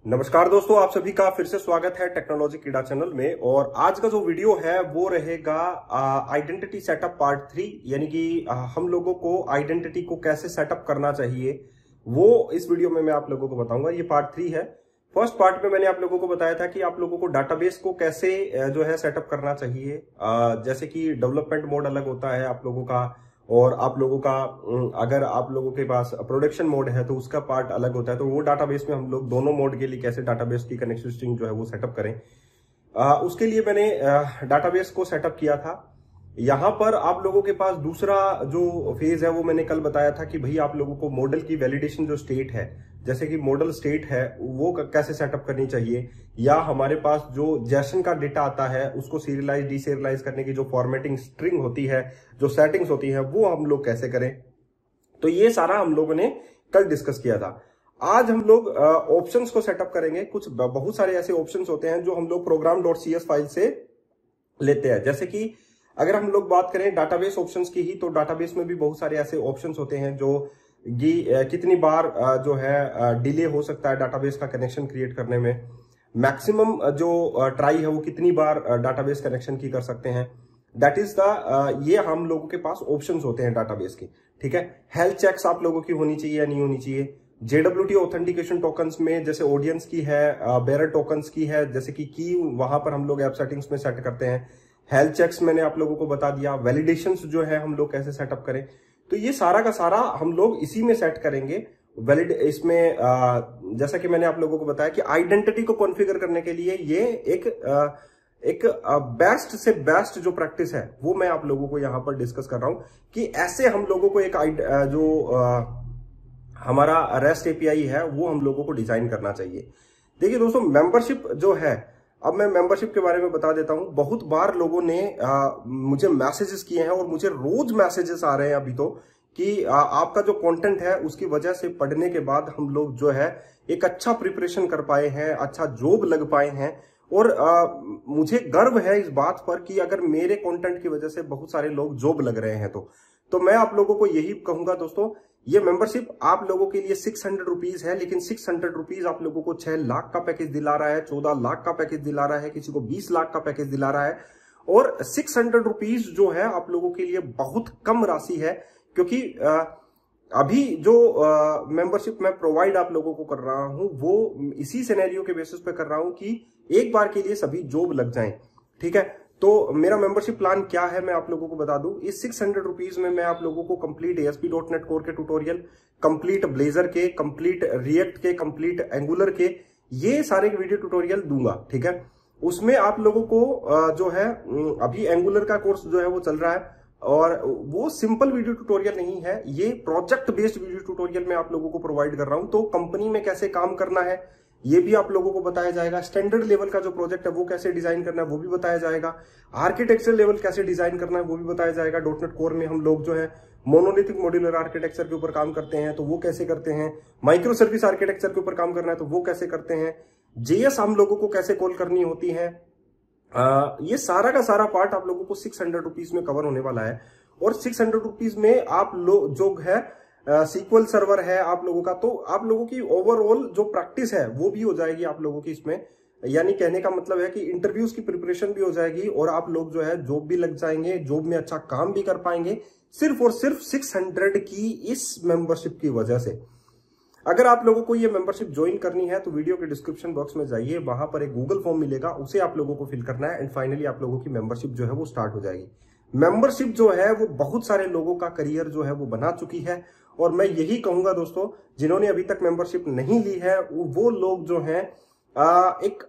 नमस्कार दोस्तों, आप सभी का फिर से स्वागत है टेक्नोलॉजी कीड़ा चैनल में। और आज का जो वीडियो है वो रहेगा आइडेंटिटी सेटअप पार्ट 3, यानी कि हम लोगों को आइडेंटिटी को कैसे सेटअप करना चाहिए वो इस वीडियो में मैं आप लोगों को बताऊंगा। ये पार्ट 3 है। फर्स्ट पार्ट में मैंने आप लोगों को बताया था कि आप लोगों को डाटाबेस को कैसे जो है सेटअप करना चाहिए। जैसे कि डेवलपमेंट मोड अलग होता है आप लोगों का, और आप लोगों का अगर आप लोगों के पास प्रोडक्शन मोड है तो उसका पार्ट अलग होता है। तो वो डाटाबेस में हम लोग दोनों मोड के लिए कैसे डाटाबेस की कनेक्टिविटी जो है वो सेटअप करें, उसके लिए मैंने डाटाबेस को सेटअप किया था। यहां पर आप लोगों के पास दूसरा जो फेज है वो मैंने कल बताया था कि भाई आप लोगों को मॉडल की वैलिडेशन जो स्टेट है, जैसे कि मॉडल स्टेट है वो कैसे सेटअप करनी चाहिए, या हमारे पास जो जेसन का डेटा आता है उसको सीरियलाइज डीसीरियलाइज करने की जो फॉर्मेटिंग स्ट्रिंग होती है, जो सेटिंग्स होती है, वो हम लोग कैसे करें। तो ये सारा हम लोगों ने कल डिस्कस किया था। आज हम लोग ऑप्शंस को सेटअप करेंगे। कुछ बहुत सारे ऐसे ऑप्शंस होते हैं जो हम लोग प्रोग्राम.cs फाइल से लेते हैं। जैसे कि अगर हम लोग बात करें डाटाबेस ऑप्शंस की ही, तो डाटाबेस में भी बहुत सारे ऐसे ऑप्शंस होते हैं जो कितनी बार जो है डिले हो सकता है डाटाबेस का कनेक्शन क्रिएट करने में, मैक्सिमम जो ट्राई है वो कितनी बार डाटाबेस कनेक्शन की कर सकते हैं। दैट इज द ये हम लोगों के पास ऑप्शंस होते हैं डाटाबेस की। ठीक है, हेल्थ चेक्स आप लोगों की होनी चाहिए या नहीं होनी चाहिए। JWT ऑथेंटिकेशन टोकन्स में जैसे ऑडियंस की है, बेरर टोकन्स की है, जैसे कि वहां पर हम लोग ऐप सेटिंग्स में सेट करते हैं। हेल्थ चेक्स मैंने आप लोगों को बता दिया। वैलिडेशंस जो है हम लोग कैसे सेटअप करें, तो ये सारा का सारा हम लोग इसी में सेट करेंगे। वैलिड इसमें जैसा कि मैंने आप लोगों को बताया कि आइडेंटिटी को कॉन्फ़िगर करने के लिए ये एक बेस्ट से बेस्ट जो प्रैक्टिस है वो मैं आप लोगों को यहां पर डिस्कस कर रहा हूं कि ऐसे हम लोगों को एक हमारा रेस्ट एपीआई है वो हम लोगों को डिजाइन करना चाहिए। देखिए दोस्तों, मेंबरशिप जो है, अब मैं मेंबरशिप के बारे में बता देता हूं। बहुत बार लोगों ने मुझे मैसेजेस किए हैं और मुझे रोज मैसेजेस आ रहे हैं अभी तो कि आपका जो कंटेंट है उसकी वजह से पढ़ने के बाद हम लोग जो है एक अच्छा प्रिपरेशन कर पाए हैं, अच्छा जॉब लग पाए हैं। और मुझे गर्व है इस बात पर कि अगर मेरे कंटेंट की वजह से बहुत सारे लोग जॉब लग रहे हैं तो मैं आप लोगों को यही कहूंगा दोस्तों, ये मेंबरशिप आप लोगों के लिए 600 रुपीज है, लेकिन 600 रुपीज आप लोगों को 6 लाख का पैकेज दिला रहा है, 14 लाख का पैकेज दिला रहा है, किसी को 20 लाख का पैकेज दिला रहा है। और 600 रुपीज जो है आप लोगों के लिए बहुत कम राशि है, क्योंकि अभी जो मेंबरशिप मैं प्रोवाइड आप लोगों को कर रहा हूं वो इसी सिनेरियो के बेसिस पे कर रहा हूं कि एक बार के लिए सभी जॉब लग जाएं। ठीक है, तो मेरा मेंबरशिप प्लान क्या है मैं आप लोगों को बता दूं। इस 600 रुपीज में मैं आप लोगों को कंप्लीट ASP.NET कोर के ट्यूटोरियल, कंप्लीट ब्लेजर के, कंप्लीट रिएक्ट के, कंप्लीट एंगुलर के, ये सारे वीडियो ट्यूटोरियल दूंगा। ठीक है, उसमें आप लोगों को जो है अभी एंगुलर का कोर्स जो है वो चल रहा है, और वो सिंपल वीडियो ट्यूटोरियल नहीं है, ये प्रोजेक्ट बेस्ड वीडियो ट्यूटोरियल मैं आप लोगों को प्रोवाइड कर रहा हूं। तो कंपनी में कैसे काम करना है ये भी आप लोगों को बताया जाएगा। स्टैंडर्ड लेवल का जो प्रोजेक्ट है वो कैसे डिजाइन करना है वो भी बताया जाएगा। आर्किटेक्चर लेवल कैसे डिजाइन करना है वो भी बताया जाएगा। .NET कोर में हम लोग जो है मोनोलिथिक मॉड्यूलर आर्किटेक्चर के ऊपर काम करते हैं तो वो कैसे करते हैं, माइक्रो सर्विस आर्किटेक्चर के ऊपर काम करना है तो वो कैसे करते हैं, JS हम लोगों को कैसे कॉल करनी होती है। ये सारा का सारा पार्ट आप लोगों को 600 रुपीज में कवर होने वाला है। और 600 रुपीज में आप लोग जो है SQL सर्वर है आप लोगों का, तो आप लोगों की ओवरऑल जो प्रैक्टिस है वो भी हो जाएगी आप लोगों की इसमें। यानी कहने का मतलब है कि इंटरव्यूज की प्रिपरेशन भी हो जाएगी और आप लोग जो है जॉब भी लग जाएंगे, जॉब में अच्छा काम भी कर पाएंगे, सिर्फ और सिर्फ 600 की इस मेंबरशिप की वजह से। अगर आप लोगों को ये मेंबरशिप ज्वाइन करनी है तो वीडियो के डिस्क्रिप्शन बॉक्स में जाइए, वहां पर एक गूगल फॉर्म मिलेगा, उसे आप लोगों को फिल करना है एंड फाइनली आप लोगों की मेंबरशिप जो है वो स्टार्ट हो जाएगी। मेंबरशिप जो है वो बहुत सारे लोगों का करियर जो है वो बना चुकी है। और मैं यही कहूंगा दोस्तों, जिन्होंने अभी तक मेंबरशिप नहीं ली है वो लोग जो हैं एक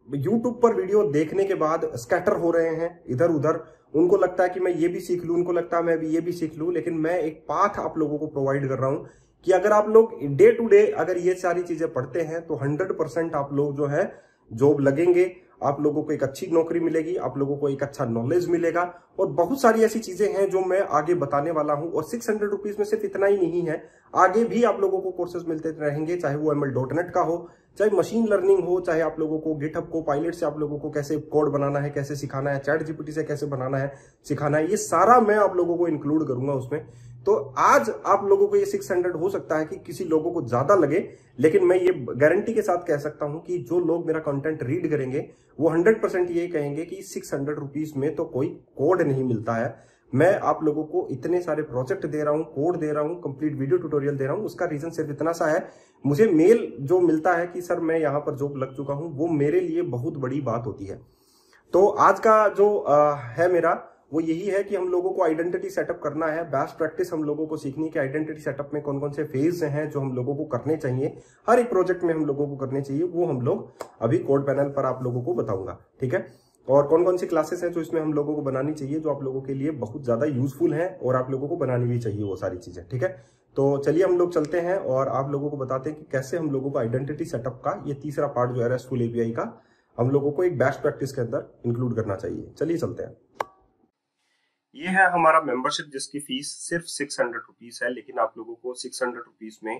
यूट्यूब पर वीडियो देखने के बाद स्कैटर हो रहे हैं इधर उधर। उनको लगता है कि मैं ये भी सीख लूं, उनको लगता है मैं भी ये भी सीख लूं, लेकिन मैं एक पाथ आप लोगों को प्रोवाइड कर रहा हूं कि अगर आप लोग डे टू डे अगर ये सारी चीजें पढ़ते हैं तो 100% आप लोग जो है जॉब लगेंगे, आप लोगों को एक अच्छी नौकरी मिलेगी, आप लोगों को एक अच्छा नॉलेज मिलेगा। और बहुत सारी ऐसी चीजें हैं जो मैं आगे बताने वाला हूं। और 600 रुपीज में सिर्फ इतना ही नहीं है, आगे भी आप लोगों को कोर्सेज मिलते रहेंगे, चाहे वो ML.NET का हो, चाहे मशीन लर्निंग हो, चाहे आप लोगों को गिटहब को पायलट से आप लोगों को कैसे कोड बनाना है, कैसे सिखाना है, ChatGPT से कैसे बनाना है सिखाना है, ये सारा मैं आप लोगों को इंक्लूड करूंगा उसमें। तो आज आप लोगों को ये 600 हो सकता है कि किसी लोगों को ज्यादा लगे, लेकिन मैं ये गारंटी के साथ कह सकता हूं कि जो लोग मेरा कंटेंट रीड करेंगे वो 100% ये कहेंगे कि 600 रुपीज में तो कोई कोड नहीं मिलता है। मैं आप लोगों को इतने सारे प्रोजेक्ट दे रहा हूं, कोड दे रहा हूं, कंप्लीट वीडियो ट्यूटोरियल दे रहा हूं, उसका रीजन सिर्फ इतना सा है, मुझे मेल जो मिलता है कि सर मैं यहां पर जॉब लग चुका हूं, वो मेरे लिए बहुत बड़ी बात होती है। तो आज का जो है मेरा वो यही है कि हम लोगों को आइडेंटिटी सेटअप करना है। बेस्ट प्रैक्टिस हम लोगों को सीखनी है कि आइडेंटिटी सेटअप में कौन कौन से फेज हैं जो हम लोगों को करने चाहिए, हर एक प्रोजेक्ट में हम लोगों को करने चाहिए, वो हम लोग अभी कोड पैनल पर आप लोगों को बताऊंगा, ठीक है। और कौन कौन सी क्लासेस हैं जो इसमें हम लोगों को बनानी चाहिए, जो आप लोगों के लिए बहुत ज्यादा यूजफुल है और आप लोगों को बनानी भी चाहिए वो सारी चीजें, ठीक है। तो चलिए हम लोग चलते हैं और आप लोगों को बताते हैं कि कैसे हम लोगों को आइडेंटिटी सेटअप का ये तीसरा पार्ट जो है रेस्टफुल एपीआई का हम लोगों को एक बेस्ट प्रैक्टिस के अंदर इंक्लूड करना चाहिए। चलिए चलते हैं। ये है हमारा मेंबरशिप जिसकी फीस सिर्फ 600 रुपीज है, लेकिन आप लोगों को 600 रुपीज में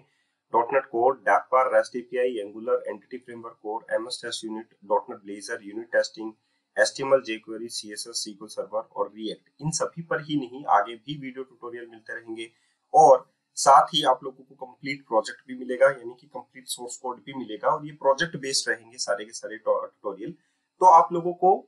.NET कोर, डैकपार, REST API, Angular, Entity Framework Core, MS test unit, .NET Blazor, unit testing, HTML, jQuery, CSS, SQL server और रिएक्ट, इन सभी पर ही नहीं आगे भी वीडियो ट्यूटोरियल मिलते रहेंगे और साथ ही आप लोगों को कंप्लीट प्रोजेक्ट भी मिलेगा, यानी कि कंप्लीट सोर्स कोड भी मिलेगा और ये प्रोजेक्ट बेस्ड रहेंगे सारे के सारे ट्यूटोरियल। तो आप लोगों को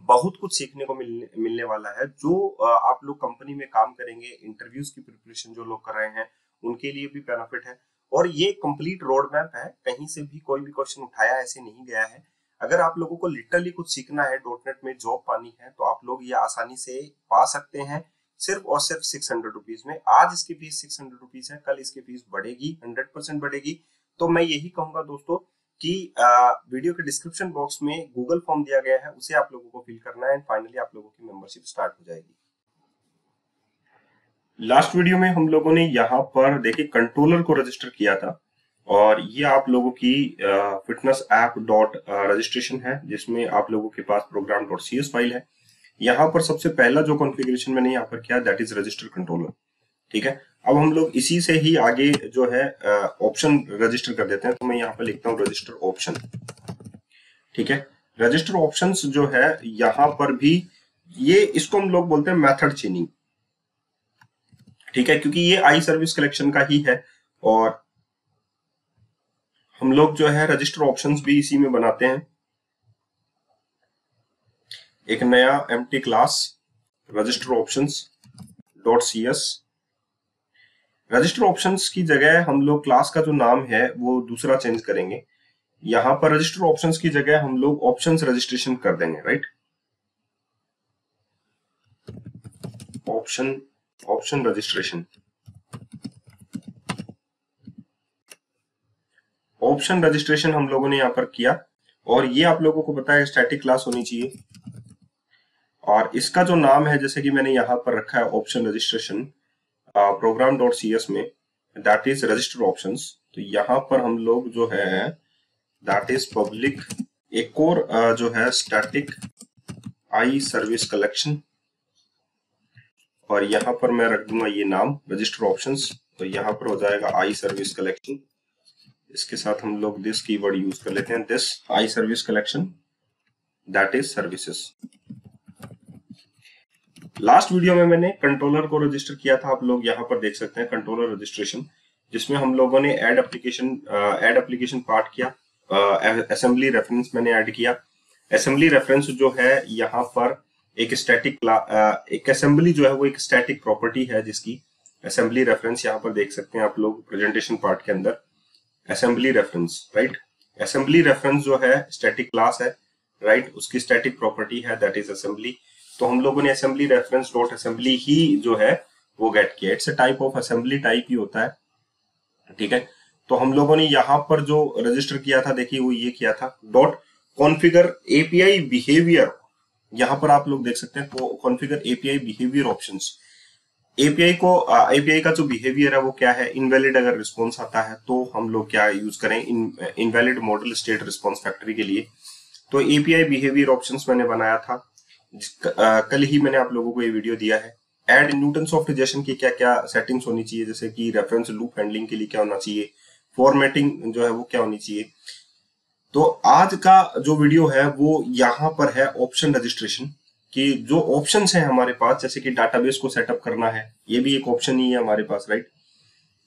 बहुत कुछ सीखने को मिलने वाला है। जो आप लोग कंपनी में काम करेंगे, इंटरव्यूज की प्रिपरेशन जो लोग कर रहे हैं उनके लिए भी बेनिफिट है और ये कंप्लीट रोड मैप है, कहीं से भी कोई भी क्वेश्चन उठाया ऐसे नहीं गया है। अगर आप लोगों को लिटरली कुछ सीखना है, .NET में जॉब पानी है, तो आप लोग ये आसानी से पा सकते हैं सिर्फ और सिर्फ 600 रुपीज में। आज इसकी फीस 600 रुपीज है, कल इसकी फीस बढ़ेगी, 100% बढ़ेगी। तो मैं यही कहूंगा दोस्तों कि वीडियो के डिस्क्रिप्शन बॉक्स में गूगल फॉर्म दिया गया है, उसे आप लोगों को फिल करना है एंड फाइनली आप लोगों की मेंबरशिप स्टार्ट हो जाएगी। लास्ट वीडियो में हम लोगों ने यहाँ पर देखिए कंट्रोलर को रजिस्टर किया था और ये आप लोगों की फिटनेस ऐप डॉट रजिस्ट्रेशन है, जिसमें आप लोगों के पास program.cs फाइल है। यहाँ पर सबसे पहला जो कॉन्फ़िगरेशन मैंने यहाँ पर किया दैट इज रजिस्टर कंट्रोलर, ठीक है। अब हम लोग इसी से ही आगे जो है ऑप्शन रजिस्टर कर देते हैं। तो मैं यहाँ पर लिखता हूँ रजिस्टर ऑप्शन, ठीक है। रजिस्टर ऑप्शंस जो है यहाँ पर भी ये इसको हम लोग बोलते हैं मेथड चेनिंग, ठीक है, क्योंकि ये आई सर्विस कलेक्शन का ही है और हम लोग जो है रजिस्टर ऑप्शंस भी इसी में बनाते हैं। एक नया empty class register options .cs। Register options की जगह हम लोग क्लास का जो नाम है वो दूसरा चेंज करेंगे। यहां पर रजिस्टर ऑप्शंस की जगह हम लोग ऑप्शंस रजिस्ट्रेशन कर देंगे, right. Option registration, option registration हम लोगों ने यहां पर किया और ये आप लोगों को पता है स्टैटिक क्लास होनी चाहिए और इसका जो नाम है जैसे कि मैंने यहां पर रखा है ऑप्शन रजिस्ट्रेशन program.cs में दैट इज रजिस्टर ऑप्शंस। तो यहाँ पर हम लोग जो है दैट इज पब्लिक, एक और जो है स्टैटिक आई सर्विस कलेक्शन और यहाँ पर मैं रख दूंगा ये नाम रजिस्टर ऑप्शंस। तो यहाँ पर हो जाएगा आई सर्विस कलेक्शन, इसके साथ हम लोग दिस कीवर्ड यूज कर लेते हैं, this I service collection that is services. Last video में मैंने कंट्रोलर को रजिस्टर किया था, आप लोग यहाँ पर देख सकते हैं कंट्रोलर रजिस्ट्रेशन, जिसमें हम लोगों ने ऐड एप्लीकेशन पार्ट किया, असेंबली रेफरेंस मैंने ऐड किया। असेंबली रेफरेंस जो है यहाँ पर एक एक असेंबली जो है वो एक स्टैटिक प्रॉपर्टी है जिसकी असेंबली रेफरेंस यहाँ पर देख सकते हैं आप लोग प्रेजेंटेशन पार्ट के अंदर assembly reference, right. Assembly reference जो है स्टैटिक क्लास है, राइट, उसकी स्टैटिक प्रॉपर्टी है दैट इज असेंबली। तो हम लोगों ने असेंबली रेफरेंस डॉट असेंबली ही जो है वो गेट किया, it's a type of assembly type ही होता है, ठीक है। तो हम लोगों ने यहाँ पर जो रजिस्टर किया था देखिए वो ये किया था डॉट कॉन्फ़िगर एपीआई बिहेवियर, यहाँ पर आप लोग देख सकते हैं configure API behaviour options. API का जो बिहेवियर है वो क्या है, इनवैलिड अगर रिस्पॉन्स आता है तो हम लोग क्या यूज करें, invalid model state response factory के लिए। तो एपीआई बिहेवियर ऑप्शंस मैंने बनाया था, कल ही मैंने आप लोगों को ये वीडियो दिया है। एड न्यूटन ऑफ रिजेक्शन की क्या क्या सेटिंग्स होनी चाहिए, जैसे कि रेफरेंस लूप हैंडलिंग के लिए क्या होना चाहिए, फॉर्मेटिंग जो है वो क्या होनी चाहिए। तो आज का जो वीडियो है वो यहाँ पर है ऑप्शन रजिस्ट्रेशन, कि जो ऑप्शंस हैं हमारे पास, जैसे कि डाटाबेस को सेटअप करना है, ये भी एक ऑप्शन ही है हमारे पास, राइट।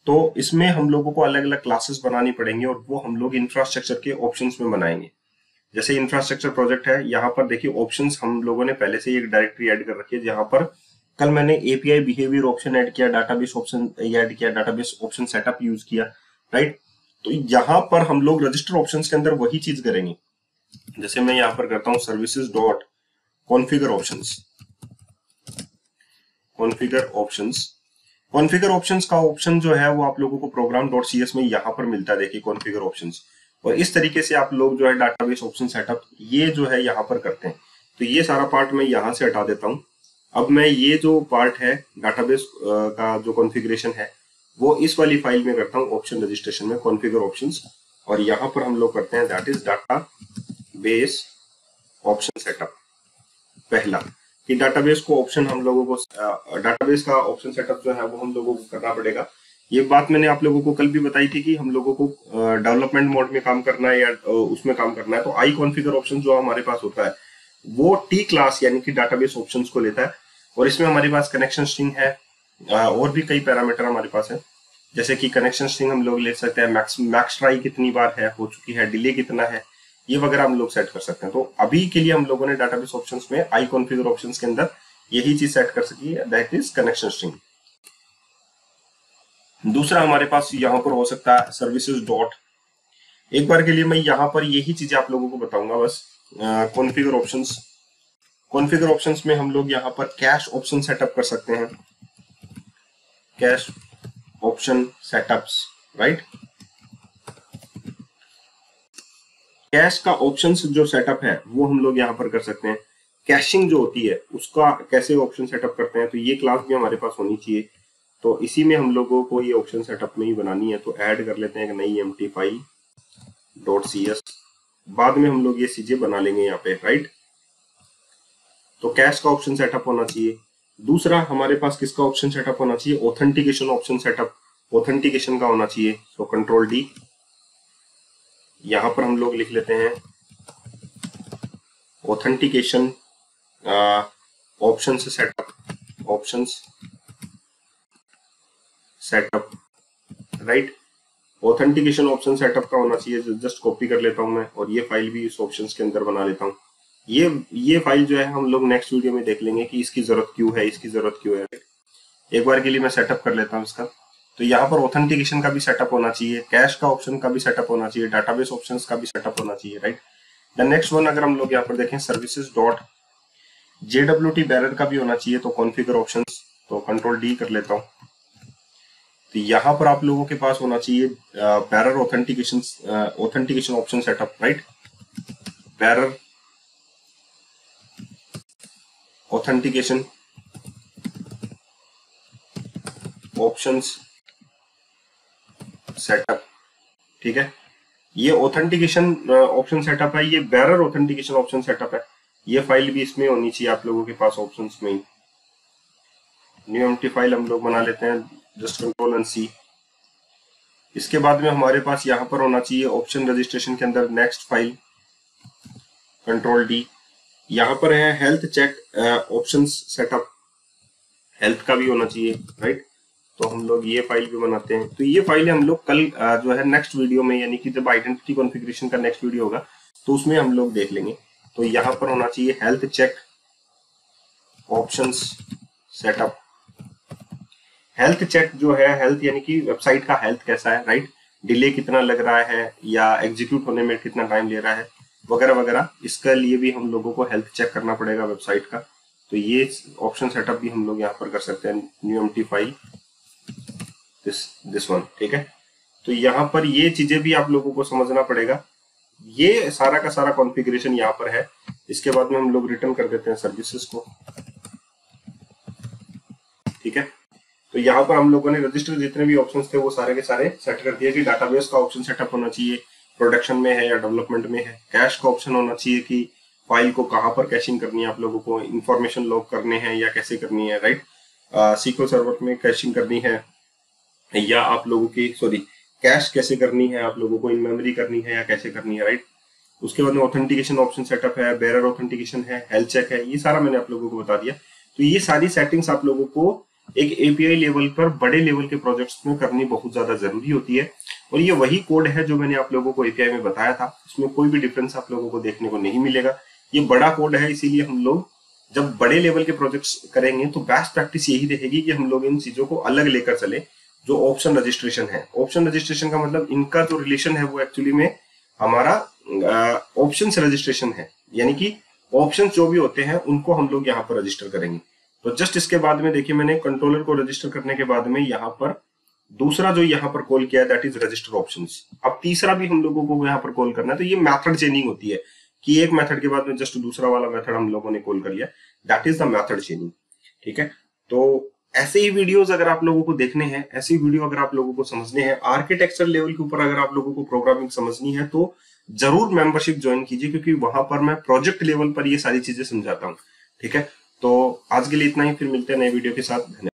तो इसमें हम लोगों को अलग अलग क्लासेस बनानी पड़ेंगी और वो हम लोग इंफ्रास्ट्रक्चर के ऑप्शंस में बनाएंगे। जैसे इंफ्रास्ट्रक्चर प्रोजेक्ट है, यहाँ पर देखिए ऑप्शंस हम लोगों ने पहले से ही एक डायरेक्टरी ऐड कर रखी है, जहां पर कल मैंने एपीआई बिहेवियर ऑप्शन ऐड किया, डाटाबेस ऑप्शन ऐड किया, डाटाबेस ऑप्शन सेटअप यूज किया, राइट। तो यहाँ पर हम लोग रजिस्टर ऑप्शंस के अंदर वही चीज करेंगे। जैसे मैं यहाँ पर करता हूँ services dot configure options, configure options. Configure options का ऑप्शन जो है वो आप लोगों को प्रोग्राम डॉट सी एस में यहाँ पर मिलता है, देखिए कॉन्फ़िगर ऑप्शंस। और इस तरीके से आप लोग जो है डाटाबेस ऑप्शन सेटअप ये जो है यहाँ पर करते हैं। तो ये सारा पार्ट मैं यहाँ से हटा देता हूँ। अब मैं ये जो पार्ट है डाटाबेस का जो कॉन्फ़िगरेशन है वो इस वाली फाइल में करता हूँ, ऑप्शन रजिस्ट्रेशन में कॉन्फ़िगर ऑप्शंस, और यहाँ पर हम लोग करते हैं that is database option setup. पहला कि डाटाबेस को ऑप्शन हम लोगों को डाटाबेस का ऑप्शन सेटअप जो है वो हम लोगों को करना पड़ेगा। ये बात मैंने आप लोगों को कल भी बताई थी कि हम लोगों को डेवलपमेंट मोड में काम करना है या उसमें काम करना है। तो आई कॉन्फ़िगर ऑप्शन जो हमारे पास होता है वो टी क्लास यानी कि डाटाबेस ऑप्शंस को लेता है, और इसमें हमारे पास कनेक्शन स्ट्रिंग है, और भी कई पैरामीटर हमारे पास है। जैसे कि कनेक्शन स्ट्रिंग हम लोग ले सकते हैं, मैक्स ट्राई कितनी बार है हो चुकी है, डिले कितना है, ये वगैरह हम लोग सेट कर सकते हैं। तो अभी के लिए हम लोगों ने डाटाबेस ऑप्शंस में आई कॉन्फ़िगर ऑप्शंस के अंदर यही चीज सेट कर सकी है, दैट इज कनेक्शन स्ट्रिंग। दूसरा हमारे पास यहाँ पर हो सकता है सर्विसेज डॉट, एक बार के लिए मैं यहाँ पर यही चीजें आप लोगों को बताऊंगा बस। कॉन्फ़िगर ऑप्शंस, कॉन्फ़िगर ऑप्शंस में हम लोग यहाँ पर कैश ऑप्शन सेटअप कर सकते हैं, cash option setups, right. Cash का ऑप्शन जो सेटअप है वो हम लोग यहाँ पर कर सकते हैं। कैशिंग जो होती है उसका कैसे ऑप्शन सेटअप करते हैं, तो ये क्लास भी हमारे पास होनी चाहिए। तो इसी में हम लोगों को ये ऑप्शन सेटअप में ही बनानी है, तो ऐड कर लेते हैं एक नई empty file dot C S, बाद में हम लोग ये चीजें बना लेंगे यहाँ पे, राइट। तो कैश का ऑप्शन सेटअप होना चाहिए। दूसरा हमारे पास किसका ऑप्शन सेटअप होना चाहिए, ऑथेंटिकेशन ऑप्शन सेटअप, ऑथेंटिकेशन का होना चाहिए। तो कंट्रोल डी, यहां पर हम लोग लिख लेते हैं authentication option setup, options setup, right. Authentication option setup का होना चाहिए, जस्ट कॉपी कर लेता हूं मैं, और ये फाइल भी इस ऑप्शंस के अंदर बना लेता हूँ। ये फाइल जो है हम लोग नेक्स्ट वीडियो में देख लेंगे कि इसकी जरूरत क्यों है, इसकी जरूरत क्यों है। एक बार के लिए मैं सेटअप कर लेता हूँ इसका। तो यहाँ पर ऑथेंटिकेशन का भी सेटअप होना चाहिए, कैश का ऑप्शन का भी सेटअप होना चाहिए, डाटाबेस ऑप्शंस का भी सेटअप होना चाहिए, राइट। द नेक्स्ट वन अगर हम लोग यहाँ पर देखें सर्विसेज डॉट जेडब्ल्यूटी बैरर का भी होना चाहिए, तो कॉन्फ़िगर ऑप्शंस, तो कंट्रोल डी कर लेता हूँ। तो यहाँ पर आप लोगों के पास होना चाहिए bearer authentication, authentication option setup, right. Bearer authentication options setup, ठीक है। ये ऑथेंटिकेशन ऑप्शन सेटअप है, ये बैरर ऑथेंटिकेशन ऑप्शन सेटअप है। ये फाइल भी इसमें होनी चाहिए आप लोगों के पास ऑप्शंस में। न्यू एम्प्टी फाइल हम लोग बना लेते हैं, जस्ट कंट्रोल एंड सी। इसके बाद में हमारे पास यहाँ पर होना चाहिए ऑप्शन रजिस्ट्रेशन के अंदर नेक्स्ट फाइल, कंट्रोल डी। यहाँ पर है health check options setup, health का भी होना चाहिए, राइट। तो हम लोग ये फाइल भी बनाते हैं। तो ये फाइलें हम लोग कल जो है नेक्स्ट वीडियो में, यानी कि जब आइडेंटिटी कॉन्फ़िगरेशन का नेक्स्ट वीडियो होगा तो उसमें हम लोग देख लेंगे। तो यहाँ पर होना चाहिए health check options setup. Health check जो है, हेल्थ यानी कि वेबसाइट का हेल्थ कैसा है, राइट, डिले कितना लग रहा है या एग्जीक्यूट होने में कितना टाइम ले रहा है वगैरह वगैरह, इसके लिए भी हम लोगों को हेल्थ चेक करना पड़ेगा वेबसाइट का। तो ये ऑप्शन सेटअप भी हम लोग यहाँ पर कर सकते हैं, new empty file this one, ठीक है। तो यहाँ पर ये चीजें भी आप लोगों को समझना पड़ेगा। ये सारा का सारा कॉन्फ़िगरेशन यहाँ पर है। इसके बाद में हम लोग रिटर्न कर देते हैं सर्विसेज को, ठीक है। तो यहाँ पर हम लोगों ने रजिस्टर जितने भी ऑप्शंस थे वो सारे के सारे सेट कर दिए कि डाटाबेस का ऑप्शन सेटअप होना चाहिए, प्रोडक्शन में है या डेवलपमेंट में है। कैश का ऑप्शन होना चाहिए कि फाइल को कहाँ पर कैशिंग करनी है, आप लोगों को इंफॉर्मेशन लॉग करने हैं या कैसे करनी है, राइट। सीक्वल सर्वर में कैशिंग करनी है या आप लोगों की कैश कैसे करनी है, आप लोगों को इन मेमोरी करनी है या कैसे करनी है, राइट। उसके बाद में ऑथेंटिकेशन ऑप्शन सेटअप है, बेरर ऑथेंटिकेशन है, हेल्थ चेक है, ये सारा मैंने आप लोगों को बता दिया। तो ये सारी सेटिंग्स आप लोगों को एक एपीआई लेवल पर बड़े लेवल के प्रोजेक्ट्स में करनी बहुत ज्यादा जरूरी होती है। और ये वही कोड है जो मैंने आप लोगों को एपीआई में बताया था, इसमें कोई भी डिफरेंस आप लोगों को देखने को नहीं मिलेगा। ये बड़ा कोड है, इसीलिए हम लोग जब बड़े लेवल के प्रोजेक्ट्स करेंगे तो बेस्ट प्रैक्टिस यही रहेगी कि हम लोग इन चीजों को अलग लेकर चले। जो ऑप्शन रजिस्ट्रेशन है, ऑप्शन रजिस्ट्रेशन का मतलब इनका जो रिलेशन है वो एक्चुअली में हमारा ऑप्शन रजिस्ट्रेशन है, यानी कि ऑप्शन जो भी होते हैं उनको हम लोग यहाँ पर रजिस्टर करेंगे। तो जस्ट इसके बाद में देखिए मैंने कंट्रोलर को रजिस्टर करने के बाद में यहाँ पर दूसरा जो यहाँ पर कॉल किया है दैट इज रजिस्टर ऑप्शंस। अब तीसरा भी हम लोगों को यहाँ पर कॉल करना है। तो ये मेथड चेनिंग होती है कि एक मेथड के बाद में जस्ट दूसरा वाला मेथड हम लोगों ने कॉल कर लिया, दैट इज द मेथड चेनिंग। ठीक है, तो ऐसे ही वीडियोस अगर आप लोगों को देखने हैं, ऐसी वीडियो अगर आप लोगों को समझने हैं, आर्किटेक्चर लेवल के ऊपर अगर आप लोगों को प्रोग्रामिंग समझनी है तो जरूर मेंबरशिप ज्वाइन कीजिए, क्योंकि वहां पर मैं प्रोजेक्ट लेवल पर ये सारी चीजें समझाता हूँ। ठीक है, तो आज के लिए इतना ही, फिर मिलते हैं नए वीडियो के साथ। धन्यवाद।